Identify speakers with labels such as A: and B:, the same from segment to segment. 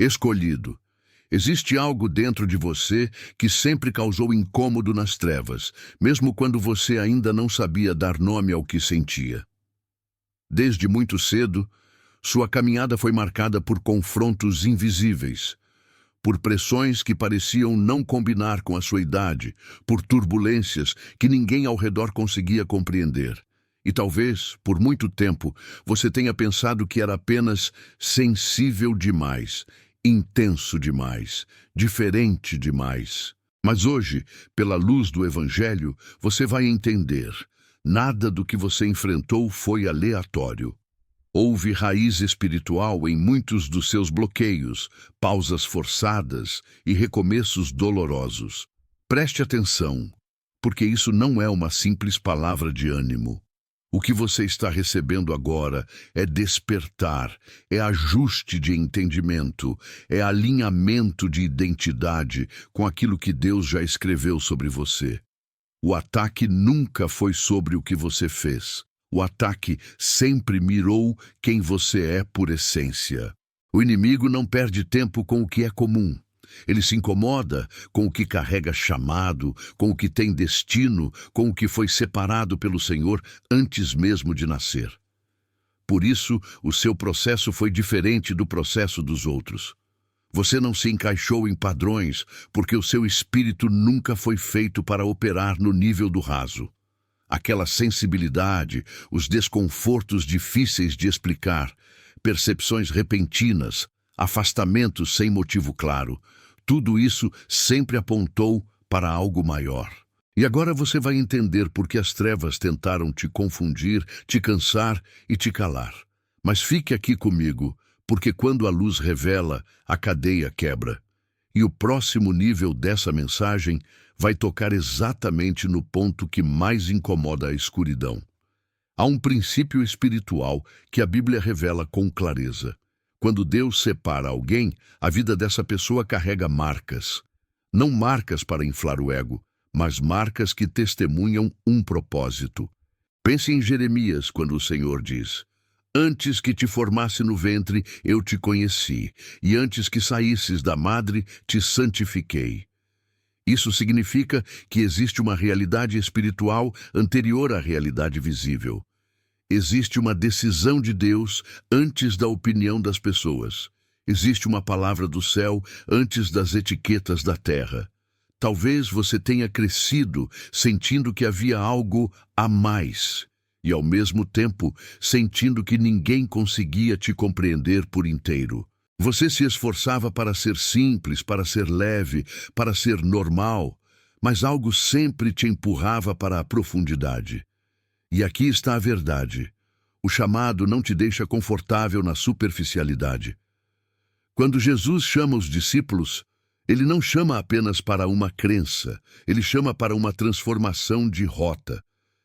A: Escolhido. Existe algo dentro de você que sempre causou incômodo nas trevas, mesmo quando você ainda não sabia dar nome ao que sentia. Desde muito cedo, sua caminhada foi marcada por confrontos invisíveis, por pressões que pareciam não combinar com a sua idade, por turbulências que ninguém ao redor conseguia compreender. E talvez, por muito tempo, você tenha pensado que era apenas sensível demais, intenso demais, diferente demais. Mas hoje, pela luz do Evangelho, você vai entender: nada do que você enfrentou foi aleatório. Houve raiz espiritual em muitos dos seus bloqueios, pausas forçadas e recomeços dolorosos. Preste atenção, porque isso não é uma simples palavra de ânimo. O que você está recebendo agora é despertar, é ajuste de entendimento, é alinhamento de identidade com aquilo que Deus já escreveu sobre você. O ataque nunca foi sobre o que você fez. O ataque sempre mirou quem você é por essência. O inimigo não perde tempo com o que é comum. Ele se incomoda com o que carrega chamado, com o que tem destino, com o que foi separado pelo Senhor antes mesmo de nascer. Por isso, o seu processo foi diferente do processo dos outros. Você não se encaixou em padrões, porque o seu espírito nunca foi feito para operar no nível do raso. Aquela sensibilidade, os desconfortos difíceis de explicar, percepções repentinas, afastamentos sem motivo claro, tudo isso sempre apontou para algo maior. E agora você vai entender por que as trevas tentaram te confundir, te cansar e te calar. Mas fique aqui comigo, porque quando a luz revela, a cadeia quebra. E o próximo nível dessa mensagem vai tocar exatamente no ponto que mais incomoda a escuridão. Há um princípio espiritual que a Bíblia revela com clareza. Quando Deus separa alguém, a vida dessa pessoa carrega marcas. Não marcas para inflar o ego, mas marcas que testemunham um propósito. Pense em Jeremias, quando o Senhor diz: "Antes que te formasse no ventre, eu te conheci, e antes que saísses da madre, te santifiquei." Isso significa que existe uma realidade espiritual anterior à realidade visível. Existe uma decisão de Deus antes da opinião das pessoas. Existe uma palavra do céu antes das etiquetas da terra. Talvez você tenha crescido sentindo que havia algo a mais, e ao mesmo tempo sentindo que ninguém conseguia te compreender por inteiro. Você se esforçava para ser simples, para ser leve, para ser normal, mas algo sempre te empurrava para a profundidade. E aqui está a verdade: o chamado não te deixa confortável na superficialidade. Quando Jesus chama os discípulos, ele não chama apenas para uma crença, ele chama para uma transformação de rota.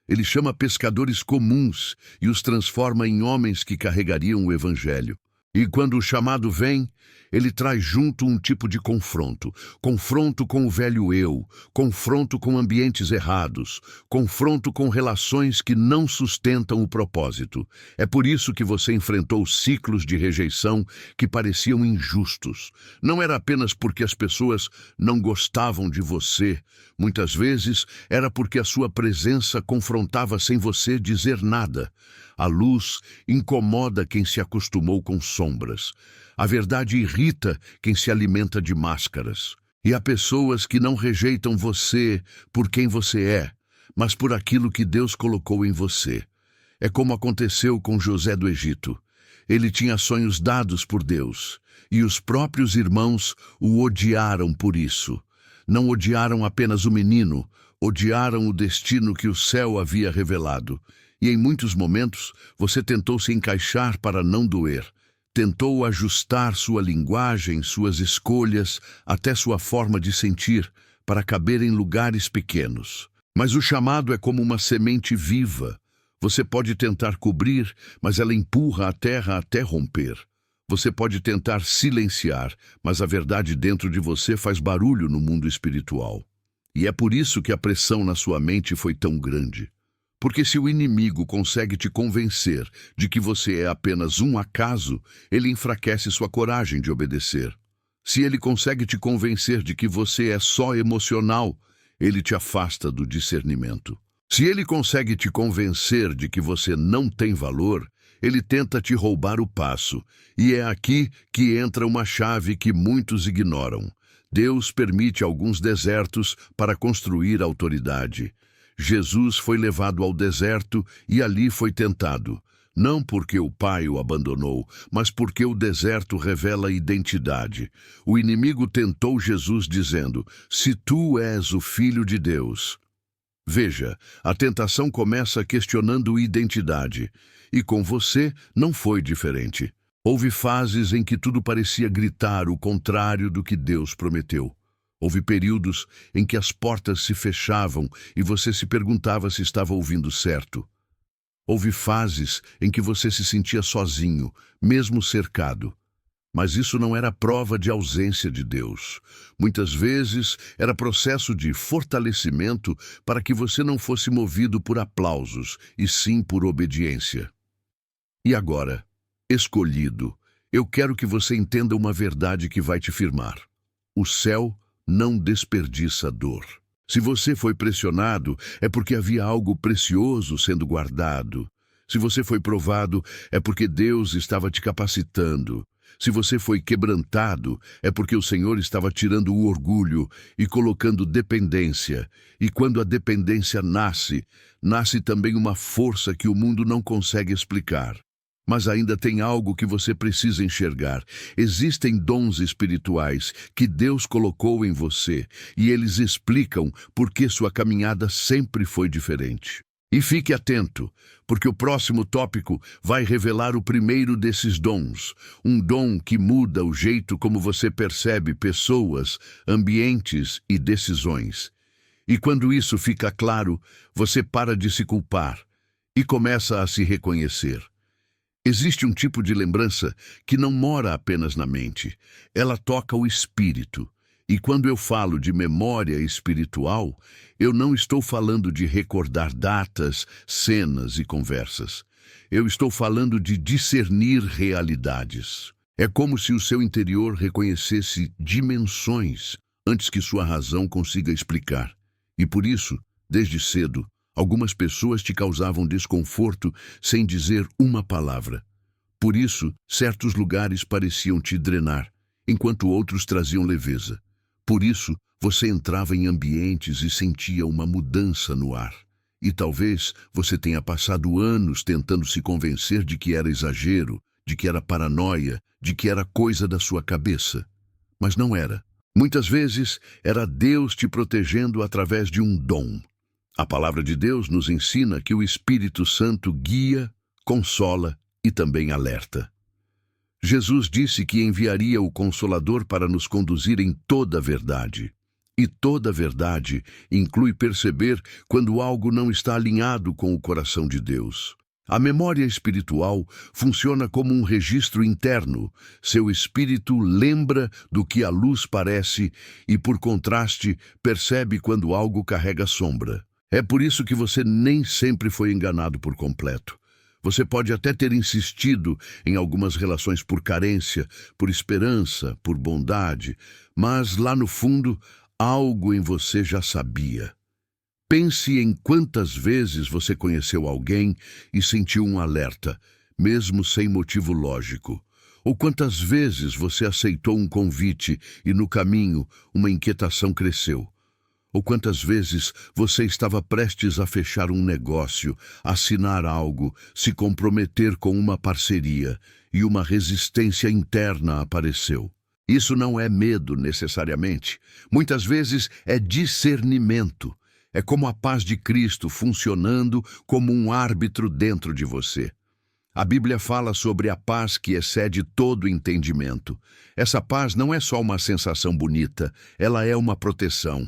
A: Ele chama pescadores comuns e os transforma em homens que carregariam o Evangelho. E quando o chamado vem, ele traz junto um tipo de confronto. Confronto com o velho eu, confronto com ambientes errados, confronto com relações que não sustentam o propósito. É por isso que você enfrentou ciclos de rejeição que pareciam injustos. Não era apenas porque as pessoas não gostavam de você. Muitas vezes era porque a sua presença confrontava sem você dizer nada. A luz incomoda quem se acostumou com sombras. A verdade irrita quem se alimenta de máscaras. E há pessoas que não rejeitam você por quem você é, mas por aquilo que Deus colocou em você. É como aconteceu com José do Egito. Ele tinha sonhos dados por Deus, e os próprios irmãos o odiaram por isso. Não odiaram apenas o menino, odiaram o destino que o céu havia revelado. E em muitos momentos, você tentou se encaixar para não doer. Tentou ajustar sua linguagem, suas escolhas, até sua forma de sentir, para caber em lugares pequenos. Mas o chamado é como uma semente viva. Você pode tentar cobrir, mas ela empurra a terra até romper. Você pode tentar silenciar, mas a verdade dentro de você faz barulho no mundo espiritual. E é por isso que a pressão na sua mente foi tão grande. Porque se o inimigo consegue te convencer de que você é apenas um acaso, ele enfraquece sua coragem de obedecer. Se ele consegue te convencer de que você é só emocional, ele te afasta do discernimento. Se ele consegue te convencer de que você não tem valor, ele tenta te roubar o passo. E é aqui que entra uma chave que muitos ignoram. Deus permite alguns desertos para construir autoridade. Jesus foi levado ao deserto e ali foi tentado. Não porque o Pai o abandonou, mas porque o deserto revela identidade. O inimigo tentou Jesus dizendo: "Se tu és o Filho de Deus." Veja, a tentação começa questionando identidade. E com você não foi diferente. Houve fases em que tudo parecia gritar o contrário do que Deus prometeu. Houve períodos em que as portas se fechavam e você se perguntava se estava ouvindo certo. Houve fases em que você se sentia sozinho, mesmo cercado. Mas isso não era prova de ausência de Deus. Muitas vezes era processo de fortalecimento para que você não fosse movido por aplausos, e sim por obediência. E agora, escolhido, eu quero que você entenda uma verdade que vai te firmar. O céu não desperdiça dor. Se você foi pressionado, é porque havia algo precioso sendo guardado. Se você foi provado, é porque Deus estava te capacitando. Se você foi quebrantado, é porque o Senhor estava tirando o orgulho e colocando dependência. E quando a dependência nasce, nasce também uma força que o mundo não consegue explicar. Mas ainda tem algo que você precisa enxergar. Existem dons espirituais que Deus colocou em você, e eles explicam por que sua caminhada sempre foi diferente. E fique atento, porque o próximo tópico vai revelar o primeiro desses dons, um dom que muda o jeito como você percebe pessoas, ambientes e decisões. E quando isso fica claro, você para de se culpar e começa a se reconhecer. Existe um tipo de lembrança que não mora apenas na mente, ela toca o espírito. E quando eu falo de memória espiritual, eu não estou falando de recordar datas, cenas e conversas. Eu estou falando de discernir realidades. É como se o seu interior reconhecesse dimensões antes que sua razão consiga explicar. E por isso, desde cedo, algumas pessoas te causavam desconforto sem dizer uma palavra. Por isso, certos lugares pareciam te drenar, enquanto outros traziam leveza. Por isso, você entrava em ambientes e sentia uma mudança no ar. E talvez você tenha passado anos tentando se convencer de que era exagero, de que era paranoia, de que era coisa da sua cabeça. Mas não era. Muitas vezes, era Deus te protegendo através de um dom. A palavra de Deus nos ensina que o Espírito Santo guia, consola e também alerta. Jesus disse que enviaria o Consolador para nos conduzir em toda a verdade. E toda a verdade inclui perceber quando algo não está alinhado com o coração de Deus. A memória espiritual funciona como um registro interno. Seu espírito lembra do que a luz parece e, por contraste, percebe quando algo carrega sombra. É por isso que você nem sempre foi enganado por completo. Você pode até ter insistido em algumas relações por carência, por esperança, por bondade, mas lá no fundo, algo em você já sabia. Pense em quantas vezes você conheceu alguém e sentiu um alerta, mesmo sem motivo lógico. Ou quantas vezes você aceitou um convite e no caminho uma inquietação cresceu. Ou quantas vezes você estava prestes a fechar um negócio, assinar algo, se comprometer com uma parceria, e uma resistência interna apareceu. Isso não é medo necessariamente. Muitas vezes é discernimento. É como a paz de Cristo funcionando como um árbitro dentro de você. A Bíblia fala sobre a paz que excede todo entendimento. Essa paz não é só uma sensação bonita, ela é uma proteção.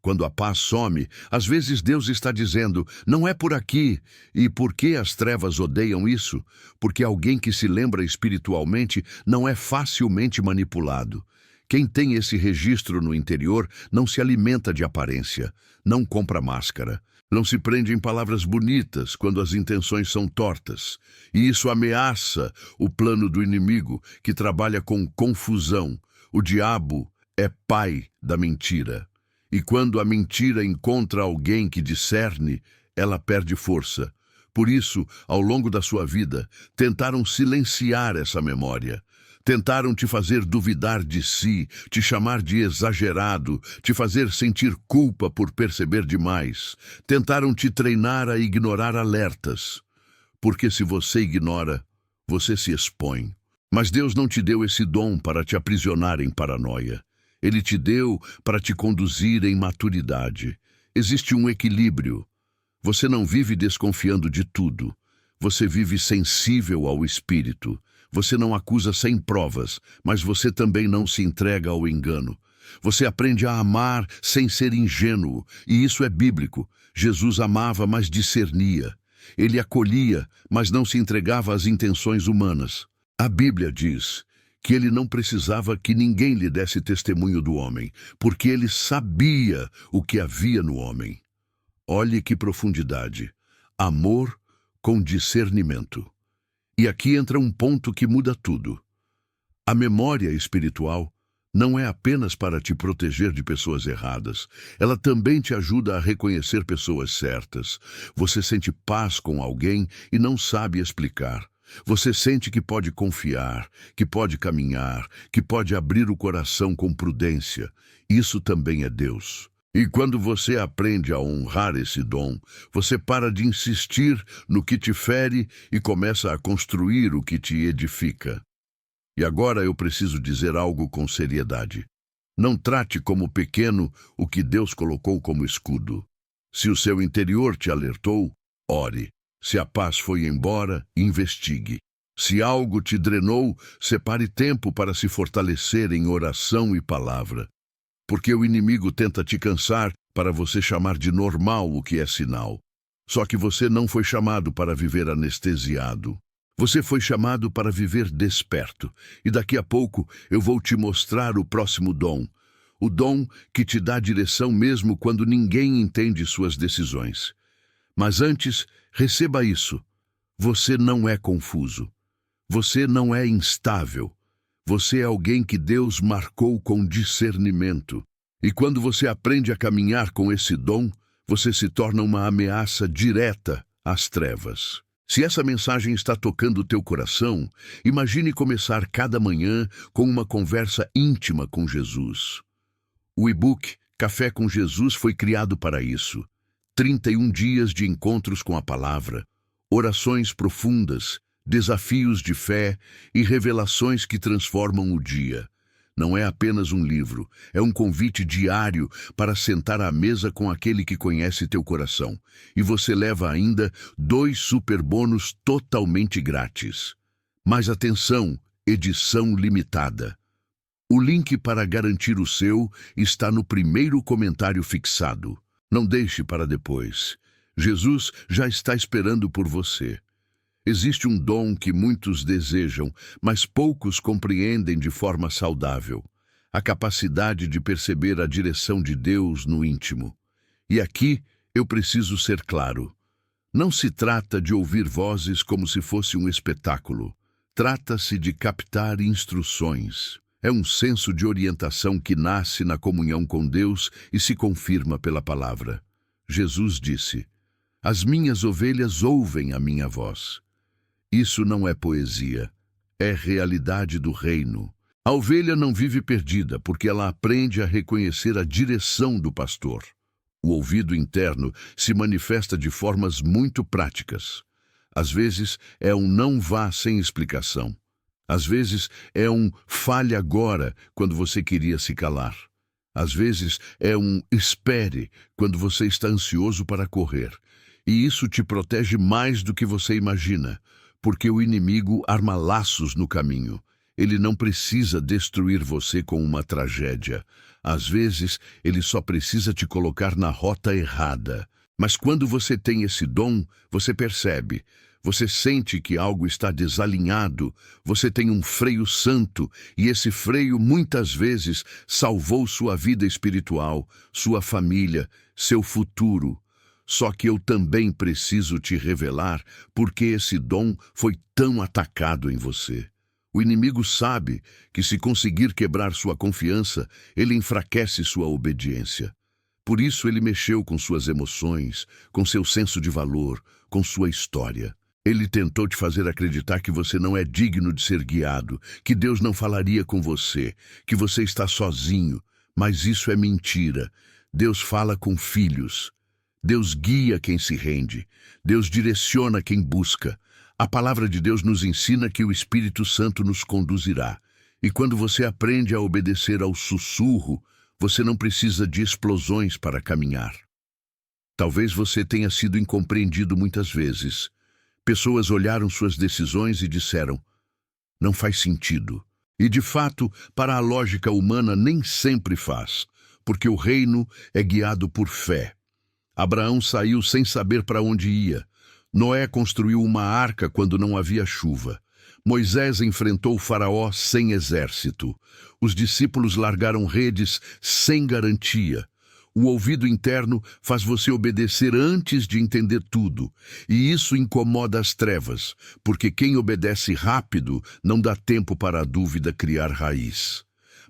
A: Quando a paz some, às vezes Deus está dizendo, não é por aqui. E por que as trevas odeiam isso? Porque alguém que se lembra espiritualmente não é facilmente manipulado. Quem tem esse registro no interior não se alimenta de aparência, não compra máscara, não se prende em palavras bonitas quando as intenções são tortas. E isso ameaça o plano do inimigo, que trabalha com confusão. O diabo é pai da mentira. E quando a mentira encontra alguém que discerne, ela perde força. Por isso, ao longo da sua vida, tentaram silenciar essa memória. Tentaram te fazer duvidar de si, te chamar de exagerado, te fazer sentir culpa por perceber demais. Tentaram te treinar a ignorar alertas. Porque se você ignora, você se expõe. Mas Deus não te deu esse dom para te aprisionar em paranoia. Ele te deu para te conduzir em maturidade. Existe um equilíbrio. Você não vive desconfiando de tudo. Você vive sensível ao espírito. Você não acusa sem provas, mas você também não se entrega ao engano. Você aprende a amar sem ser ingênuo, e isso é bíblico. Jesus amava, mas discernia. Ele acolhia, mas não se entregava às intenções humanas. A Bíblia diz que ele não precisava que ninguém lhe desse testemunho do homem, porque ele sabia o que havia no homem. Olhe que profundidade. Amor com discernimento. E aqui entra um ponto que muda tudo. A memória espiritual não é apenas para te proteger de pessoas erradas. Ela também te ajuda a reconhecer pessoas certas. Você sente paz com alguém e não sabe explicar. Você sente que pode confiar, que pode caminhar, que pode abrir o coração com prudência. Isso também é Deus. E quando você aprende a honrar esse dom, você para de insistir no que te fere e começa a construir o que te edifica. E agora eu preciso dizer algo com seriedade. Não trate como pequeno o que Deus colocou como escudo. Se o seu interior te alertou, ore. Se a paz foi embora, investigue. Se algo te drenou, separe tempo para se fortalecer em oração e palavra. Porque o inimigo tenta te cansar para você chamar de normal o que é sinal. Só que você não foi chamado para viver anestesiado. Você foi chamado para viver desperto. E daqui a pouco eu vou te mostrar o próximo dom. O dom que te dá direção mesmo quando ninguém entende suas decisões. Mas antes, receba isso. Você não é confuso. Você não é instável. Você é alguém que Deus marcou com discernimento. E quando você aprende a caminhar com esse dom, você se torna uma ameaça direta às trevas. Se essa mensagem está tocando o teu coração, imagine começar cada manhã com uma conversa íntima com Jesus. O e-book Café com Jesus foi criado para isso. 31 dias de encontros com a palavra, orações profundas, desafios de fé e revelações que transformam o dia. Não é apenas um livro, é um convite diário para sentar à mesa com aquele que conhece teu coração. E você leva ainda 2 super bônus totalmente grátis. Mas atenção, edição limitada. O link para garantir o seu está no primeiro comentário fixado. Não deixe para depois. Jesus já está esperando por você. Existe um dom que muitos desejam, mas poucos compreendem de forma saudável. A capacidade de perceber a direção de Deus no íntimo. E aqui eu preciso ser claro. Não se trata de ouvir vozes como se fosse um espetáculo. Trata-se de captar instruções. É um senso de orientação que nasce na comunhão com Deus e se confirma pela palavra. Jesus disse: "As minhas ovelhas ouvem a minha voz." Isso não é poesia, é realidade do reino. A ovelha não vive perdida porque ela aprende a reconhecer a direção do pastor. O ouvido interno se manifesta de formas muito práticas. Às vezes é um não vá sem explicação. Às vezes é um fale agora quando você queria se calar. Às vezes é um espere quando você está ansioso para correr. E isso te protege mais do que você imagina. Porque o inimigo arma laços no caminho. Ele não precisa destruir você com uma tragédia. Às vezes, ele só precisa te colocar na rota errada. Mas quando você tem esse dom, você percebe. Você sente que algo está desalinhado. Você tem um freio santo. E esse freio, muitas vezes, salvou sua vida espiritual, sua família, seu futuro. Só que eu também preciso te revelar porque esse dom foi tão atacado em você. O inimigo sabe que, se conseguir quebrar sua confiança, ele enfraquece sua obediência. Por isso ele mexeu com suas emoções, com seu senso de valor, com sua história. Ele tentou te fazer acreditar que você não é digno de ser guiado, que Deus não falaria com você, que você está sozinho. Mas isso é mentira. Deus fala com filhos. Deus guia quem se rende. Deus direciona quem busca. A palavra de Deus nos ensina que o Espírito Santo nos conduzirá. E quando você aprende a obedecer ao sussurro, você não precisa de explosões para caminhar. Talvez você tenha sido incompreendido muitas vezes. Pessoas olharam suas decisões e disseram: não faz sentido. E de fato, para a lógica humana nem sempre faz, porque o reino é guiado por fé. Abraão saiu sem saber para onde ia. Noé construiu uma arca quando não havia chuva. Moisés enfrentou o faraó sem exército. Os discípulos largaram redes sem garantia. O ouvido interno faz você obedecer antes de entender tudo. E isso incomoda as trevas, porque quem obedece rápido não dá tempo para a dúvida criar raiz.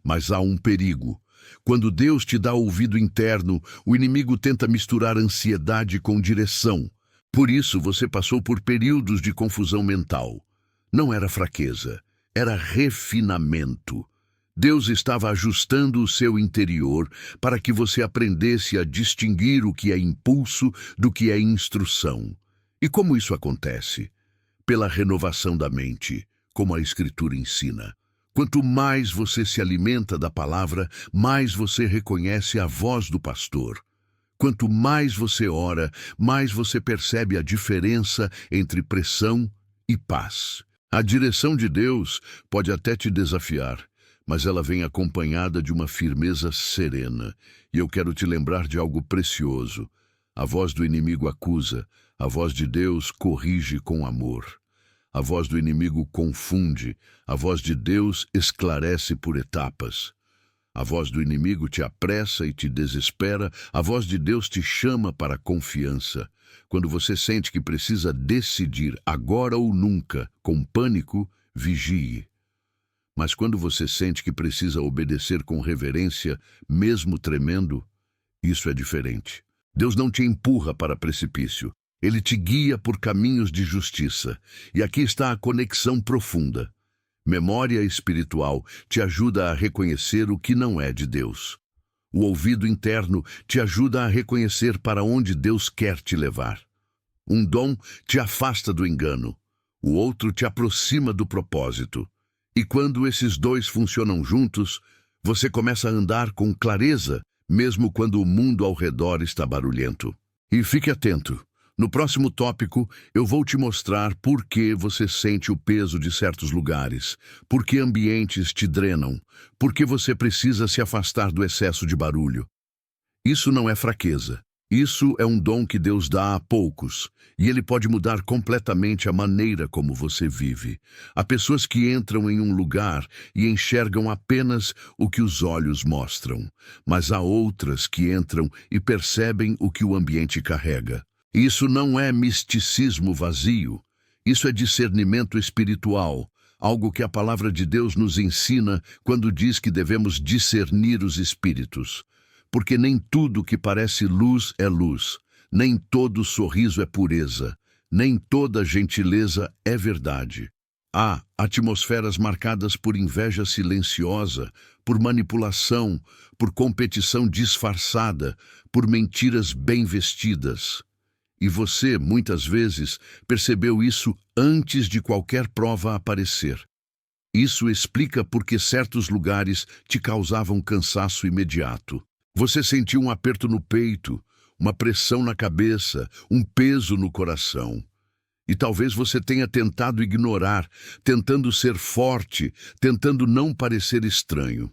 A: Mas há um perigo. Quando Deus te dá ouvido interno, o inimigo tenta misturar ansiedade com direção. Por isso você passou por períodos de confusão mental. Não era fraqueza, era refinamento. Deus estava ajustando o seu interior para que você aprendesse a distinguir o que é impulso do que é instrução. E como isso acontece? Pela renovação da mente, como a Escritura ensina. Quanto mais você se alimenta da palavra, mais você reconhece a voz do pastor. Quanto mais você ora, mais você percebe a diferença entre pressão e paz. A direção de Deus pode até te desafiar, mas ela vem acompanhada de uma firmeza serena. E eu quero te lembrar de algo precioso. A voz do inimigo acusa, a voz de Deus corrige com amor. A voz do inimigo confunde, a voz de Deus esclarece por etapas. A voz do inimigo te apressa e te desespera, a voz de Deus te chama para a confiança. Quando você sente que precisa decidir agora ou nunca, com pânico, vigie. Mas quando você sente que precisa obedecer com reverência, mesmo tremendo, isso é diferente. Deus não te empurra para precipício. Ele te guia por caminhos de justiça. E aqui está a conexão profunda. Memória espiritual te ajuda a reconhecer o que não é de Deus. O ouvido interno te ajuda a reconhecer para onde Deus quer te levar. Um dom te afasta do engano. O outro te aproxima do propósito. E quando esses dois funcionam juntos, você começa a andar com clareza, mesmo quando o mundo ao redor está barulhento. E fique atento. No próximo tópico, eu vou te mostrar por que você sente o peso de certos lugares, por que ambientes te drenam, por que você precisa se afastar do excesso de barulho. Isso não é fraqueza. Isso é um dom que Deus dá a poucos, e ele pode mudar completamente a maneira como você vive. Há pessoas que entram em um lugar e enxergam apenas o que os olhos mostram, mas há outras que entram e percebem o que o ambiente carrega. Isso não é misticismo vazio, isso é discernimento espiritual, algo que a palavra de Deus nos ensina quando diz que devemos discernir os espíritos. Porque nem tudo que parece luz é luz, nem todo sorriso é pureza, nem toda gentileza é verdade. Há atmosferas marcadas por inveja silenciosa, por manipulação, por competição disfarçada, por mentiras bem vestidas. E você, muitas vezes, percebeu isso antes de qualquer prova aparecer. Isso explica por que certos lugares te causavam cansaço imediato. Você sentiu um aperto no peito, uma pressão na cabeça, um peso no coração. E talvez você tenha tentado ignorar, tentando ser forte, tentando não parecer estranho.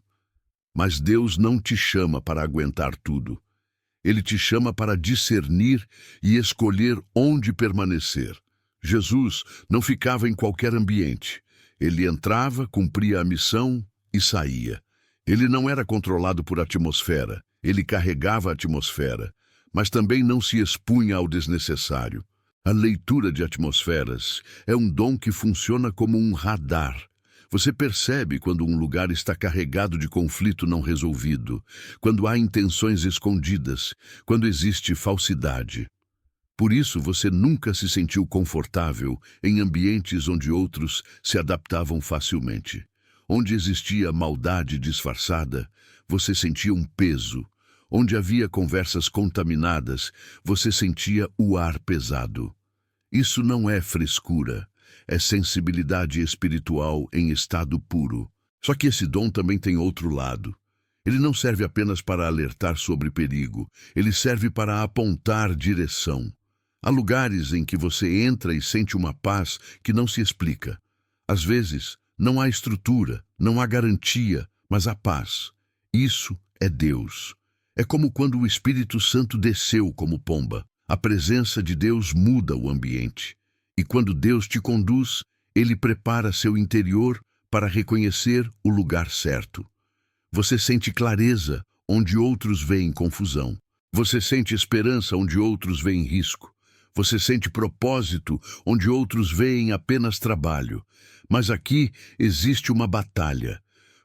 A: Mas Deus não te chama para aguentar tudo. Ele te chama para discernir e escolher onde permanecer. Jesus não ficava em qualquer ambiente. Ele entrava, cumpria a missão e saía. Ele não era controlado por atmosfera. Ele carregava a atmosfera, mas também não se expunha ao desnecessário. A leitura de atmosferas é um dom que funciona como um radar. Você percebe quando um lugar está carregado de conflito não resolvido, quando há intenções escondidas, quando existe falsidade. Por isso você nunca se sentiu confortável em ambientes onde outros se adaptavam facilmente. Onde existia maldade disfarçada, você sentia um peso. Onde havia conversas contaminadas, você sentia o ar pesado. Isso não é frescura, é sensibilidade espiritual em estado puro. Só que esse dom também tem outro lado. Ele não serve apenas para alertar sobre perigo, ele serve para apontar direção. Há lugares em que você entra e sente uma paz que não se explica. Às vezes, não há estrutura, não há garantia, mas há paz. Isso é Deus. É como quando o Espírito Santo desceu como pomba. A presença de Deus muda o ambiente. E quando Deus te conduz, Ele prepara seu interior para reconhecer o lugar certo. Você sente clareza onde outros veem confusão. Você sente esperança onde outros veem risco. Você sente propósito onde outros veem apenas trabalho. Mas aqui existe uma batalha.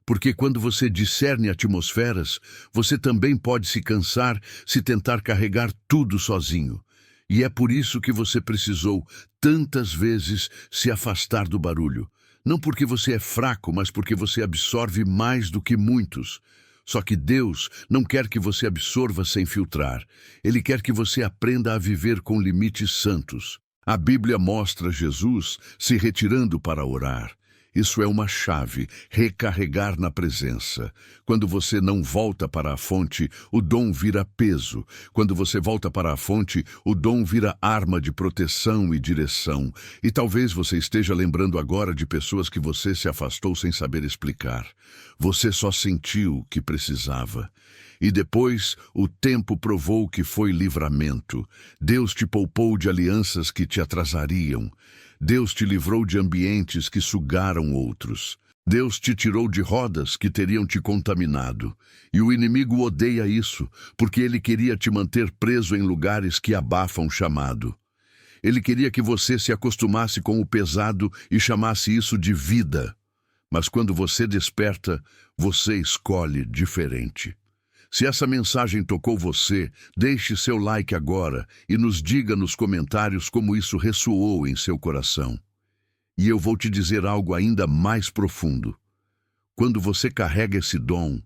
A: Porque quando você discerne atmosferas, você também pode se cansar se tentar carregar tudo sozinho. E é por isso que você precisou tantas vezes se afastar do barulho. Não porque você é fraco, mas porque você absorve mais do que muitos. Só que Deus não quer que você absorva sem filtrar. Ele quer que você aprenda a viver com limites santos. A Bíblia mostra Jesus se retirando para orar. Isso é uma chave, recarregar na presença. Quando você não volta para a fonte, o dom vira peso. Quando você volta para a fonte, o dom vira arma de proteção e direção. E talvez você esteja lembrando agora de pessoas que você se afastou sem saber explicar. Você só sentiu que precisava. E depois, o tempo provou que foi livramento. Deus te poupou de alianças que te atrasariam. Deus te livrou de ambientes que sugaram outros. Deus te tirou de rodas que teriam te contaminado. E o inimigo odeia isso, porque ele queria te manter preso em lugares que abafam o chamado. Ele queria que você se acostumasse com o pesado e chamasse isso de vida. Mas quando você desperta, você escolhe diferente. Se essa mensagem tocou você, deixe seu like agora e nos diga nos comentários como isso ressoou em seu coração. E eu vou te dizer algo ainda mais profundo. Quando você carrega esse dom,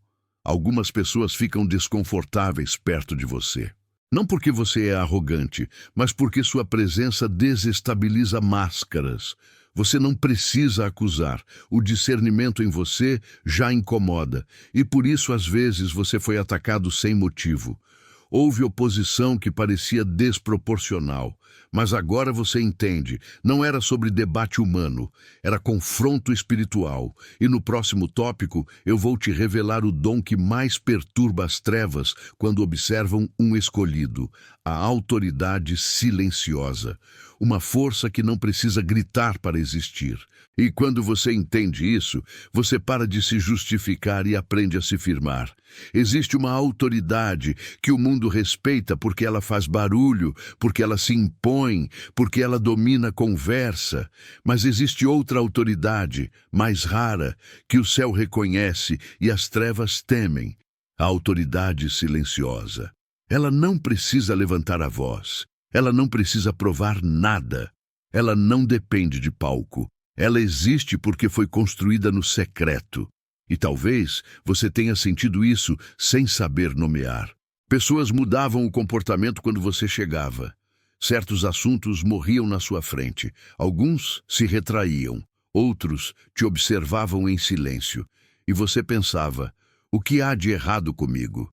A: algumas pessoas ficam desconfortáveis perto de você. Não porque você é arrogante, mas porque sua presença desestabiliza máscaras. Você não precisa acusar. O discernimento em você já incomoda. E por isso, às vezes, você foi atacado sem motivo. Houve oposição que parecia desproporcional. Mas agora você entende, não era sobre debate humano, era confronto espiritual. E no próximo tópico, eu vou te revelar o dom que mais perturba as trevas quando observam um escolhido, a autoridade silenciosa. Uma força que não precisa gritar para existir. E quando você entende isso, você para de se justificar e aprende a se firmar. Existe uma autoridade que o mundo respeita porque ela faz barulho, porque ela se impõe, porque ela domina a conversa. Mas existe outra autoridade, mais rara, que o céu reconhece e as trevas temem. A autoridade silenciosa. Ela não precisa levantar a voz. Ela não precisa provar nada. Ela não depende de palco. Ela existe porque foi construída no secreto. E talvez você tenha sentido isso sem saber nomear. Pessoas mudavam o comportamento quando você chegava. Certos assuntos morriam na sua frente. Alguns se retraíam. Outros te observavam em silêncio. E você pensava, o que há de errado comigo?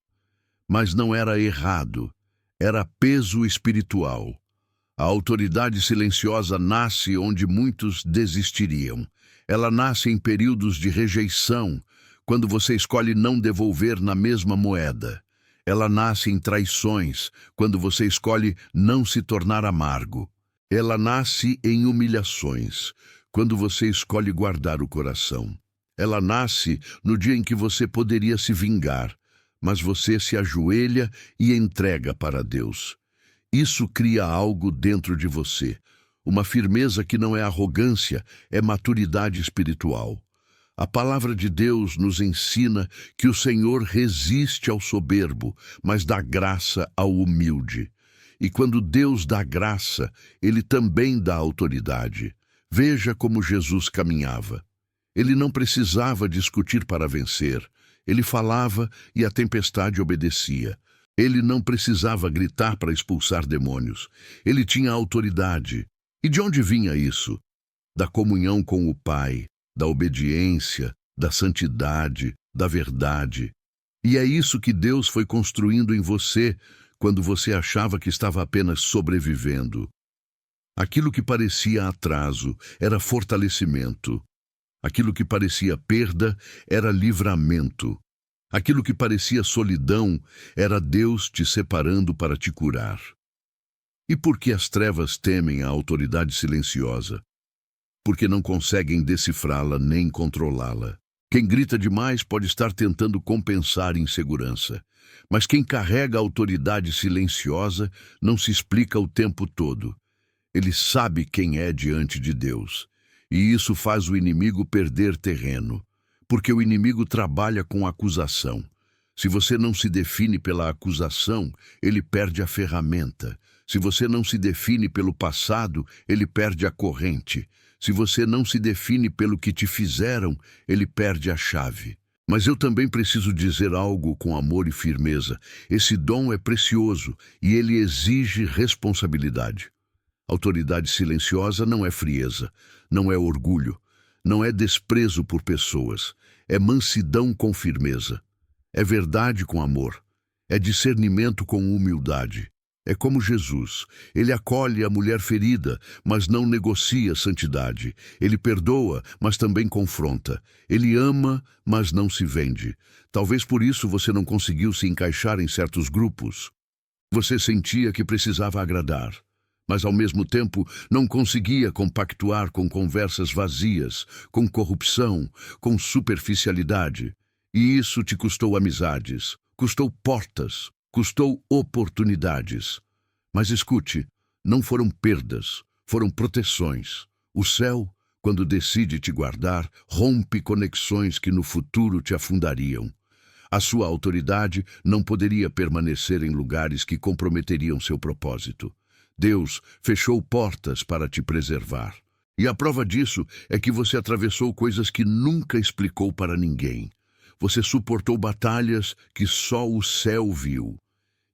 A: Mas não era errado. Era peso espiritual. A autoridade silenciosa nasce onde muitos desistiriam. Ela nasce em períodos de rejeição, quando você escolhe não devolver na mesma moeda. Ela nasce em traições, quando você escolhe não se tornar amargo. Ela nasce em humilhações, quando você escolhe guardar o coração. Ela nasce no dia em que você poderia se vingar, mas você se ajoelha e entrega para Deus. Isso cria algo dentro de você, uma firmeza que não é arrogância, é maturidade espiritual. A palavra de Deus nos ensina que o Senhor resiste ao soberbo, mas dá graça ao humilde. E quando Deus dá graça, Ele também dá autoridade. Veja como Jesus caminhava. Ele não precisava discutir para vencer. Ele falava e a tempestade obedecia. Ele não precisava gritar para expulsar demônios. Ele tinha autoridade. E de onde vinha isso? Da comunhão com o Pai, da obediência, da santidade, da verdade. E é isso que Deus foi construindo em você quando você achava que estava apenas sobrevivendo. Aquilo que parecia atraso era fortalecimento. Aquilo que parecia perda era livramento. Aquilo que parecia solidão era Deus te separando para te curar. E por que as trevas temem a autoridade silenciosa? Porque não conseguem decifrá-la nem controlá-la. Quem grita demais pode estar tentando compensar insegurança, mas quem carrega a autoridade silenciosa não se explica o tempo todo. Ele sabe quem é diante de Deus, e isso faz o inimigo perder terreno, porque o inimigo trabalha com acusação. Se você não se define pela acusação, ele perde a ferramenta. Se você não se define pelo passado, ele perde a corrente. Se você não se define pelo que te fizeram, ele perde a chave. Mas eu também preciso dizer algo com amor e firmeza. Esse dom é precioso e ele exige responsabilidade. Autoridade silenciosa não é frieza, não é orgulho, não é desprezo por pessoas, é mansidão com firmeza, é verdade com amor, é discernimento com humildade. É como Jesus, ele acolhe a mulher ferida, mas não negocia santidade. Ele perdoa, mas também confronta. Ele ama, mas não se vende. Talvez por isso você não conseguiu se encaixar em certos grupos. Você sentia que precisava agradar, mas ao mesmo tempo não conseguia compactuar com conversas vazias, com corrupção, com superficialidade. E isso te custou amizades, custou portas, custou oportunidades. Mas escute, não foram perdas, foram proteções. O céu, quando decide te guardar, rompe conexões que no futuro te afundariam. A sua autoridade não poderia permanecer em lugares que comprometeriam seu propósito. Deus fechou portas para te preservar. E a prova disso é que você atravessou coisas que nunca explicou para ninguém. Você suportou batalhas que só o céu viu.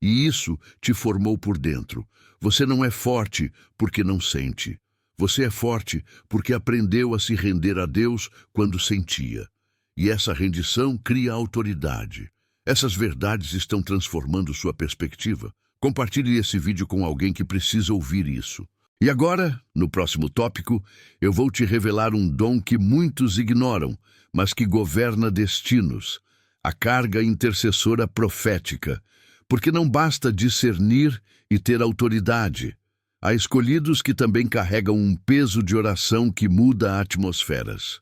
A: E isso te formou por dentro. Você não é forte porque não sente. Você é forte porque aprendeu a se render a Deus quando sentia. E essa rendição cria autoridade. Essas verdades estão transformando sua perspectiva. Compartilhe esse vídeo com alguém que precisa ouvir isso. E agora, no próximo tópico, eu vou te revelar um dom que muitos ignoram, mas que governa destinos. A carga intercessora profética. Porque não basta discernir e ter autoridade. Há escolhidos que também carregam um peso de oração que muda atmosferas.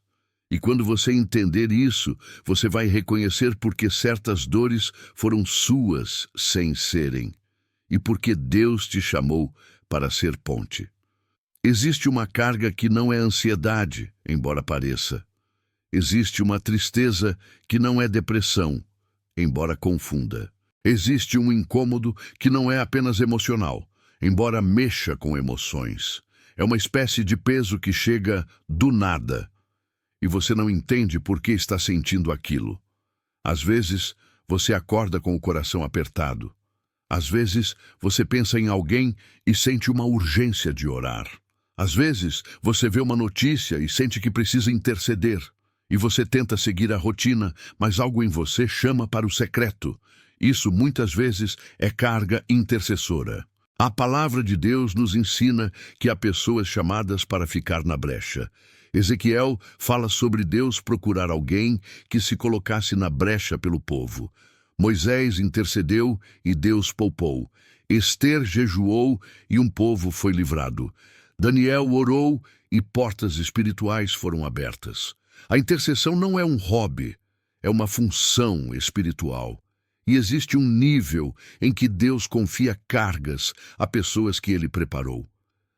A: E quando você entender isso, você vai reconhecer porque certas dores foram suas sem serem. E porque Deus te chamou para ser ponte. Existe uma carga que não é ansiedade, embora pareça. Existe uma tristeza que não é depressão, embora confunda. Existe um incômodo que não é apenas emocional, embora mexa com emoções. É uma espécie de peso que chega do nada, e você não entende por que está sentindo aquilo. Às vezes, você acorda com o coração apertado. Às vezes, você pensa em alguém e sente uma urgência de orar. Às vezes, você vê uma notícia e sente que precisa interceder. E você tenta seguir a rotina, mas algo em você chama para o secreto. Isso, muitas vezes, é carga intercessora. A palavra de Deus nos ensina que há pessoas chamadas para ficar na brecha. Ezequiel fala sobre Deus procurar alguém que se colocasse na brecha pelo povo. Moisés intercedeu e Deus poupou. Esther jejuou e um povo foi livrado. Daniel orou e portas espirituais foram abertas. A intercessão não é um hobby, é uma função espiritual. E existe um nível em que Deus confia cargas a pessoas que Ele preparou.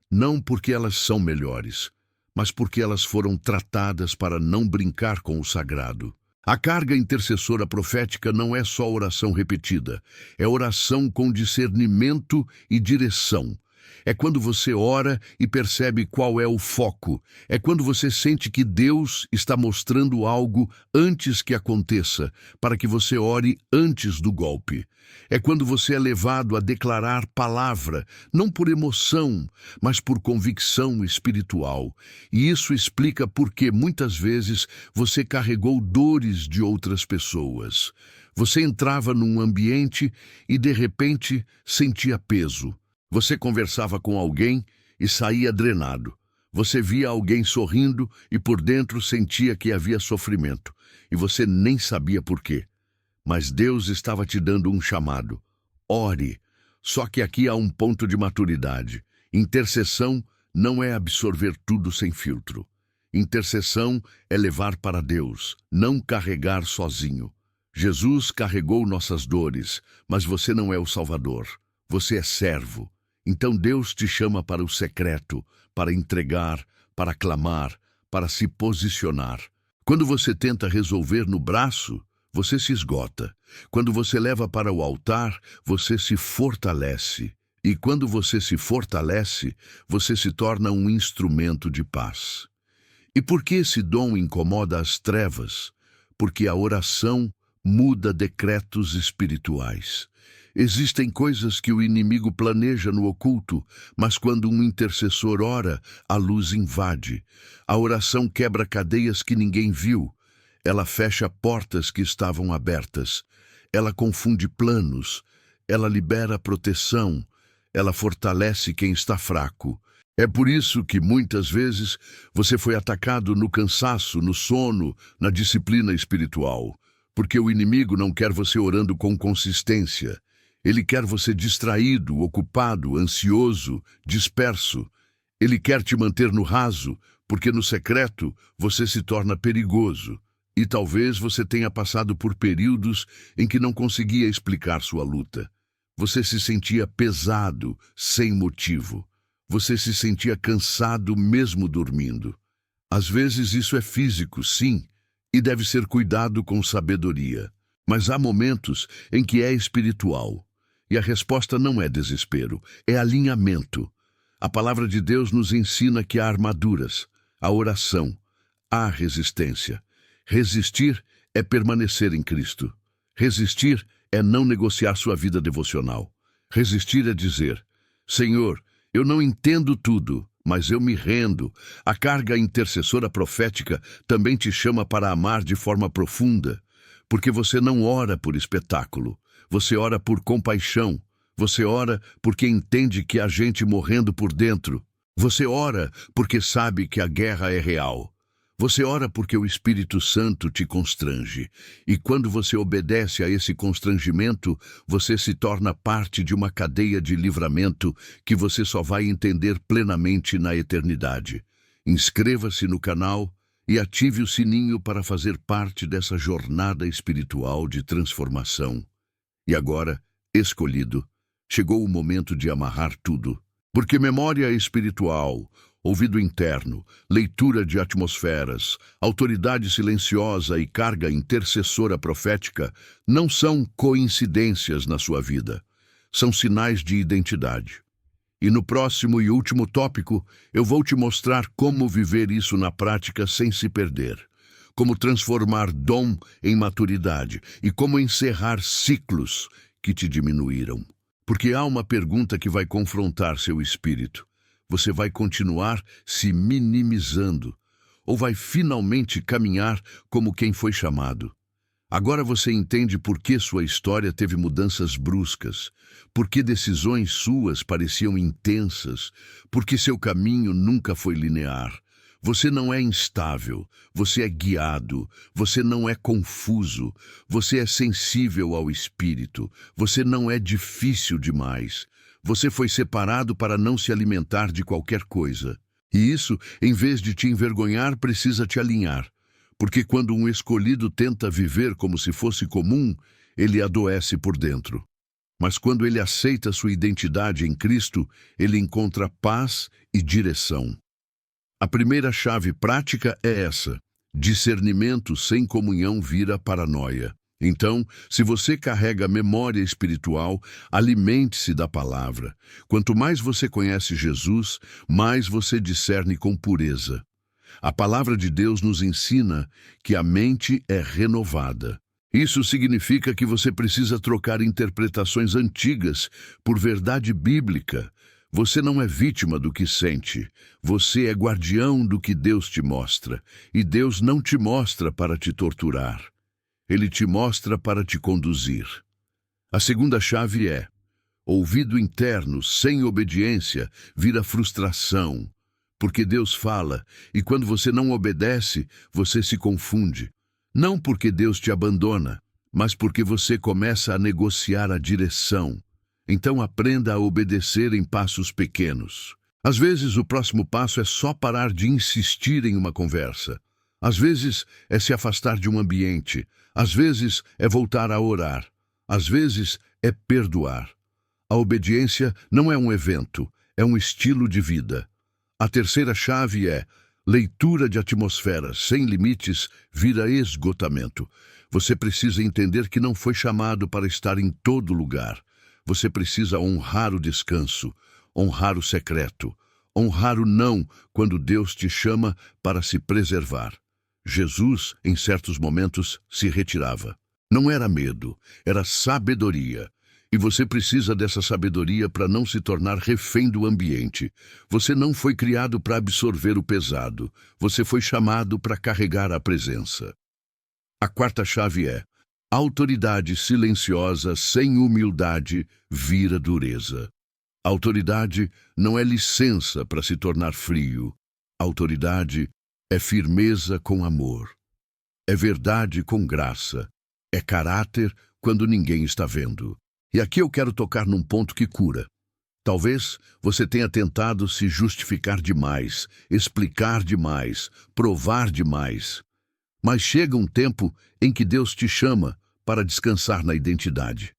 A: Não porque elas são melhores, mas porque elas foram tratadas para não brincar com o sagrado. A carga intercessora profética não é só oração repetida, é oração com discernimento e direção. É quando você ora e percebe qual é o foco. É quando você sente que Deus está mostrando algo antes que aconteça, para que você ore antes do golpe. É quando você é levado a declarar palavra, não por emoção, mas por convicção espiritual. E isso explica por que muitas vezes você carregou dores de outras pessoas. Você entrava num ambiente e de repente sentia peso. Você conversava com alguém e saía drenado. Você via alguém sorrindo e por dentro sentia que havia sofrimento. E você nem sabia por quê. Mas Deus estava te dando um chamado. Ore. Só que aqui há um ponto de maturidade. Intercessão não é absorver tudo sem filtro. Intercessão é levar para Deus, não carregar sozinho. Jesus carregou nossas dores, mas você não é o Salvador. Você é servo. Então Deus te chama para o secreto, para entregar, para clamar, para se posicionar. Quando você tenta resolver no braço, você se esgota. Quando você leva para o altar, você se fortalece. E quando você se fortalece, você se torna um instrumento de paz. E por que esse dom incomoda as trevas? Porque a oração muda decretos espirituais. Existem coisas que o inimigo planeja no oculto, mas quando um intercessor ora, a luz invade. A oração quebra cadeias que ninguém viu. Ela fecha portas que estavam abertas. Ela confunde planos. Ela libera proteção. Ela fortalece quem está fraco. É por isso que muitas vezes você foi atacado no cansaço, no sono, na disciplina espiritual. Porque o inimigo não quer você orando com consistência. Ele quer você distraído, ocupado, ansioso, disperso. Ele quer te manter no raso, porque no secreto você se torna perigoso. E talvez você tenha passado por períodos em que não conseguia explicar sua luta. Você se sentia pesado, sem motivo. Você se sentia cansado mesmo dormindo. Às vezes isso é físico, sim, e deve ser cuidado com sabedoria. Mas há momentos em que é espiritual. E a resposta não é desespero, é alinhamento. A palavra de Deus nos ensina que há armaduras, há oração, há resistência. Resistir é permanecer em Cristo. Resistir é não negociar sua vida devocional. Resistir é dizer: Senhor, eu não entendo tudo, mas eu me rendo. A carga intercessora profética também te chama para amar de forma profunda, porque você não ora por espetáculo. Você ora por compaixão. Você ora porque entende que há gente morrendo por dentro. Você ora porque sabe que a guerra é real. Você ora porque o Espírito Santo te constrange. E quando você obedece a esse constrangimento, você se torna parte de uma cadeia de livramento que você só vai entender plenamente na eternidade. Inscreva-se no canal e ative o sininho para fazer parte dessa jornada espiritual de transformação. E agora, escolhido, chegou o momento de amarrar tudo. Porque memória espiritual, ouvido interno, leitura de atmosferas, autoridade silenciosa e carga intercessora profética não são coincidências na sua vida. São sinais de identidade. E no próximo e último tópico, eu vou te mostrar como viver isso na prática sem se perder. Como transformar dom em maturidade e como encerrar ciclos que te diminuíram. Porque há uma pergunta que vai confrontar seu espírito. Você vai continuar se minimizando ou vai finalmente caminhar como quem foi chamado? Agora você entende por que sua história teve mudanças bruscas, por que decisões suas pareciam intensas, por que seu caminho nunca foi linear. Você não é instável, você é guiado, você não é confuso, você é sensível ao Espírito, você não é difícil demais. Você foi separado para não se alimentar de qualquer coisa. E isso, em vez de te envergonhar, precisa te alinhar. Porque quando um escolhido tenta viver como se fosse comum, ele adoece por dentro. Mas quando ele aceita sua identidade em Cristo, ele encontra paz e direção. A primeira chave prática é essa: discernimento sem comunhão vira paranoia. Então, se você carrega memória espiritual, alimente-se da palavra. Quanto mais você conhece Jesus, mais você discerne com pureza. A palavra de Deus nos ensina que a mente é renovada. Isso significa que você precisa trocar interpretações antigas por verdade bíblica. Você não é vítima do que sente. Você é guardião do que Deus te mostra. E Deus não te mostra para te torturar. Ele te mostra para te conduzir. A segunda chave é: ouvido interno sem obediência vira frustração. Porque Deus fala, e quando você não obedece, você se confunde. Não porque Deus te abandona, mas porque você começa a negociar a direção. Então aprenda a obedecer em passos pequenos. Às vezes o próximo passo é só parar de insistir em uma conversa. Às vezes é se afastar de um ambiente. Às vezes é voltar a orar. Às vezes é perdoar. A obediência não é um evento, é um estilo de vida. A terceira chave é: leitura de atmosfera sem limites vira esgotamento. Você precisa entender que não foi chamado para estar em todo lugar. Você precisa honrar o descanso, honrar o secreto, honrar o não quando Deus te chama para se preservar. Jesus, em certos momentos, se retirava. Não era medo, era sabedoria. E você precisa dessa sabedoria para não se tornar refém do ambiente. Você não foi criado para absorver o pesado. Você foi chamado para carregar a presença. A quarta chave é: autoridade silenciosa sem humildade vira dureza. Autoridade não é licença para se tornar frio. Autoridade é firmeza com amor. É verdade com graça. É caráter quando ninguém está vendo. E aqui eu quero tocar num ponto que cura. Talvez você tenha tentado se justificar demais, explicar demais, provar demais. Mas chega um tempo em que Deus te chama para descansar na identidade.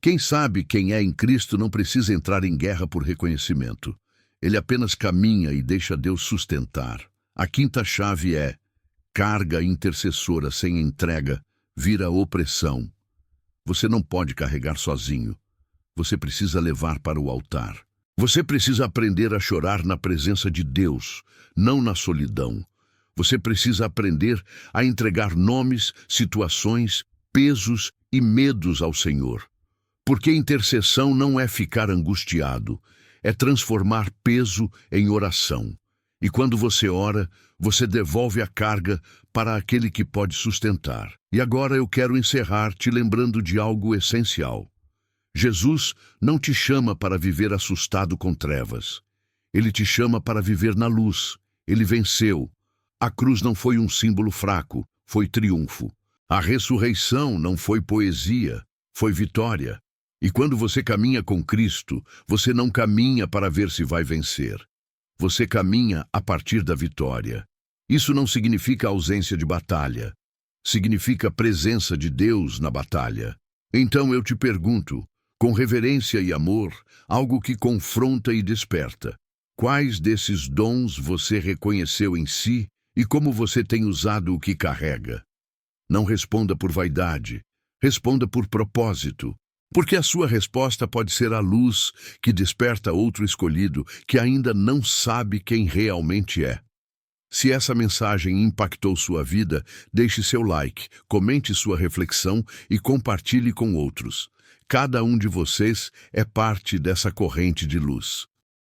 A: Quem sabe quem é em Cristo não precisa entrar em guerra por reconhecimento. Ele apenas caminha e deixa Deus sustentar. A quinta chave é: carga intercessora sem entrega vira opressão. Você não pode carregar sozinho. Você precisa levar para o altar. Você precisa aprender a chorar na presença de Deus, não na solidão. Você precisa aprender a entregar nomes, situações, pesos e medos ao Senhor. Porque intercessão não é ficar angustiado, é transformar peso em oração. E quando você ora, você devolve a carga para aquele que pode sustentar. E agora eu quero encerrar te lembrando de algo essencial. Jesus não te chama para viver assustado com trevas. Ele te chama para viver na luz. Ele venceu. A cruz não foi um símbolo fraco, foi triunfo. A ressurreição não foi poesia, foi vitória. E quando você caminha com Cristo, você não caminha para ver se vai vencer. Você caminha a partir da vitória. Isso não significa ausência de batalha. Significa presença de Deus na batalha. Então eu te pergunto, com reverência e amor, algo que confronta e desperta: quais desses dons você reconheceu em si e como você tem usado o que carrega? Não responda por vaidade, responda por propósito. Porque a sua resposta pode ser a luz que desperta outro escolhido que ainda não sabe quem realmente é. Se essa mensagem impactou sua vida, deixe seu like, comente sua reflexão e compartilhe com outros. Cada um de vocês é parte dessa corrente de luz.